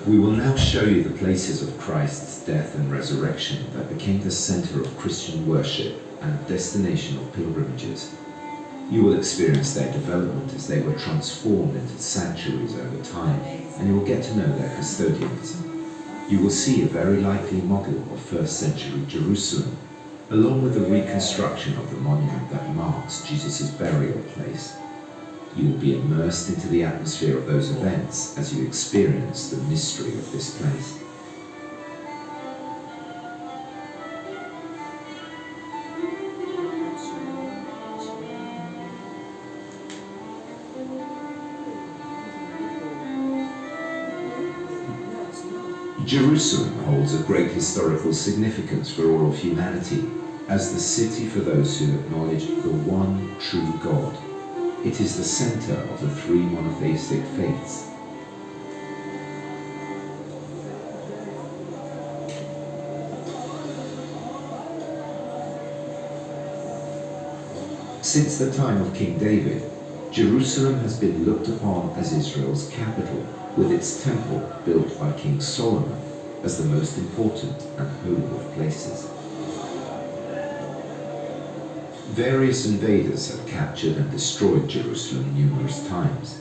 We will now show you the places of Christ's death and resurrection that became the center of Christian worship and destination of pilgrimages. You will experience their development as they were transformed into sanctuaries over time, and you will get to know their custodians. You will see a very likely model of first century Jerusalem, along with the reconstruction of the monument that marks Jesus' burial place. You will be immersed into the atmosphere of those events as you experience the mystery of this place. Jerusalem holds a great historical significance for all of humanity, as the city for those who acknowledge the one true God. It is the center of the three monotheistic faiths. Since the time of King David, Jerusalem has been looked upon as Israel's capital, with its temple built by King Solomon as the most important and holy of places. Various invaders have captured and destroyed Jerusalem numerous times.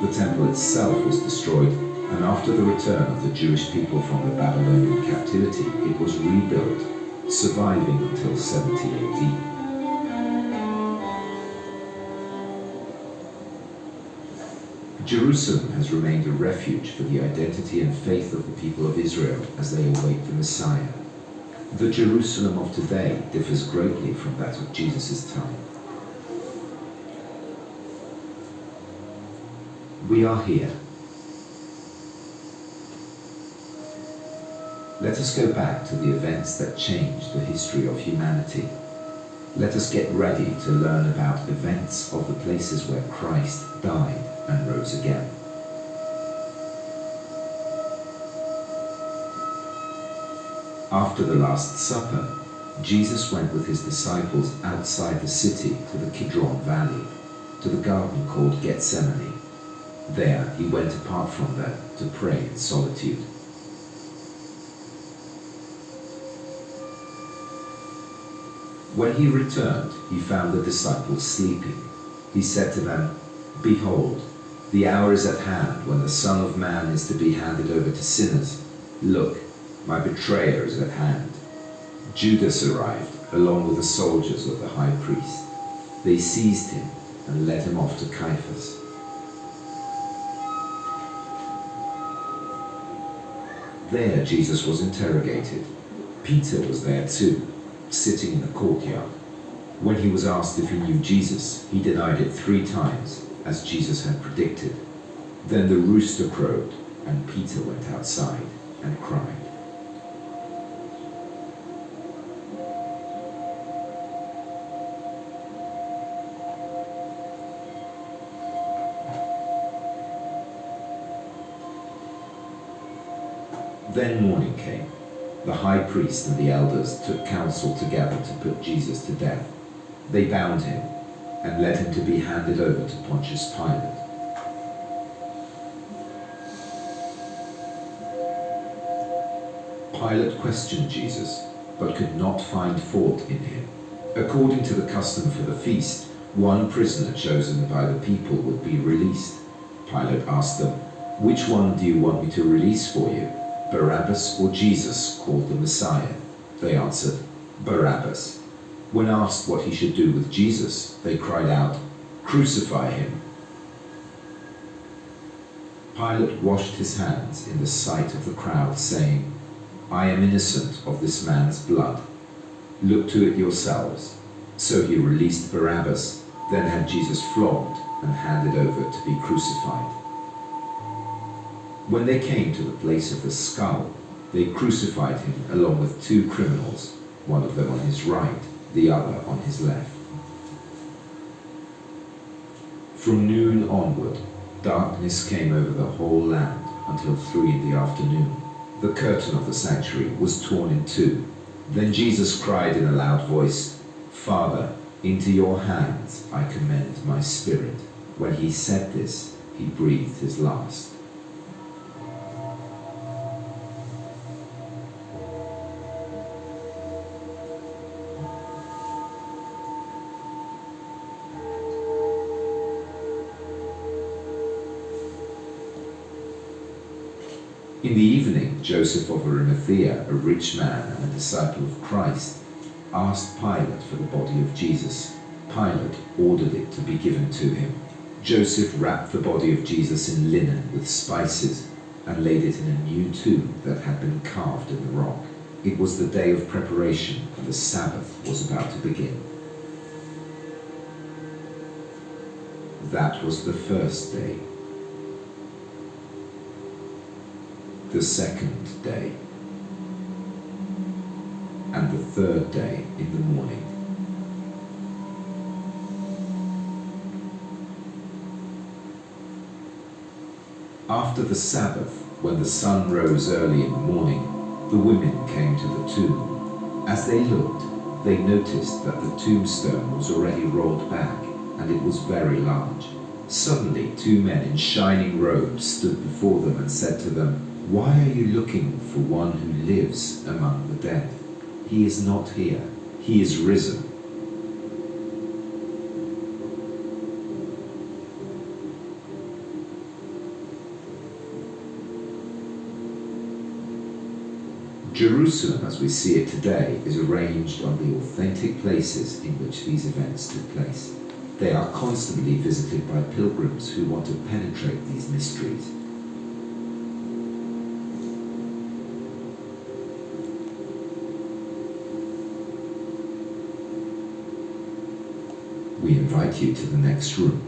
The temple itself was destroyed, and after the return of the Jewish people from the Babylonian captivity, it was rebuilt, surviving until 70 AD. Jerusalem has remained a refuge for the identity and faith of the people of Israel as they await the Messiah. The Jerusalem of today differs greatly from that of Jesus' time. We are here. Let us go back to the events that changed the history of humanity. Let us get ready to learn about events of the places where Christ died and rose again. After the Last Supper, Jesus went with his disciples outside the city to the Kidron Valley, to the garden called Gethsemane. There he went apart from them to pray in solitude. When he returned, he found the disciples sleeping. He said to them, "Behold, the hour is at hand when the Son of Man is to be handed over to sinners. Look, my betrayer is at hand." Judas arrived, along with the soldiers of the high priest. They seized him and led him off to Caiaphas. There Jesus was interrogated. Peter was there too, sitting in the courtyard. When he was asked if he knew Jesus, he denied it 3 times, as Jesus had predicted. Then the rooster crowed, and Peter went outside and cried. Then morning came. The high priest and the elders took counsel together to put Jesus to death. They bound him and led him to be handed over to Pontius Pilate. Pilate questioned Jesus, but could not find fault in him. According to the custom for the feast, one prisoner chosen by the people would be released. Pilate asked them, "Which one do you want me to release for you? Barabbas or Jesus, called the Messiah?" They answered, "Barabbas." When asked what he should do with Jesus, they cried out, "Crucify him." Pilate washed his hands in the sight of the crowd, saying, "I am innocent of this man's blood. Look to it yourselves." So he released Barabbas, then had Jesus flogged and handed over to be crucified. When they came to the place of the skull, they crucified him along with 2 criminals, one of them on his right, the other on his left. From noon onward, darkness came over the whole land until 3 in the afternoon. The curtain of the sanctuary was torn in 2. Then Jesus cried in a loud voice, "Father, into your hands I commend my spirit." When he said this, he breathed his last. In the evening, Joseph of Arimathea, a rich man and a disciple of Christ, asked Pilate for the body of Jesus. Pilate ordered it to be given to him. Joseph wrapped the body of Jesus in linen with spices and laid it in a new tomb that had been carved in the rock. It was the day of preparation, and the Sabbath was about to begin. That was the first day. The second day, and the third day in the morning. After the Sabbath, when the sun rose early in the morning, the women came to the tomb. As they looked, they noticed that the tombstone was already rolled back, and it was very large. Suddenly, two men in shining robes stood before them and said to them, "Why are you looking for one who lives among the dead? He is not here. He is risen. Jerusalem, as we see it today, is arranged on the authentic places in which these events took place. They are constantly visited by pilgrims who want to penetrate these mysteries. We invite you to the next room.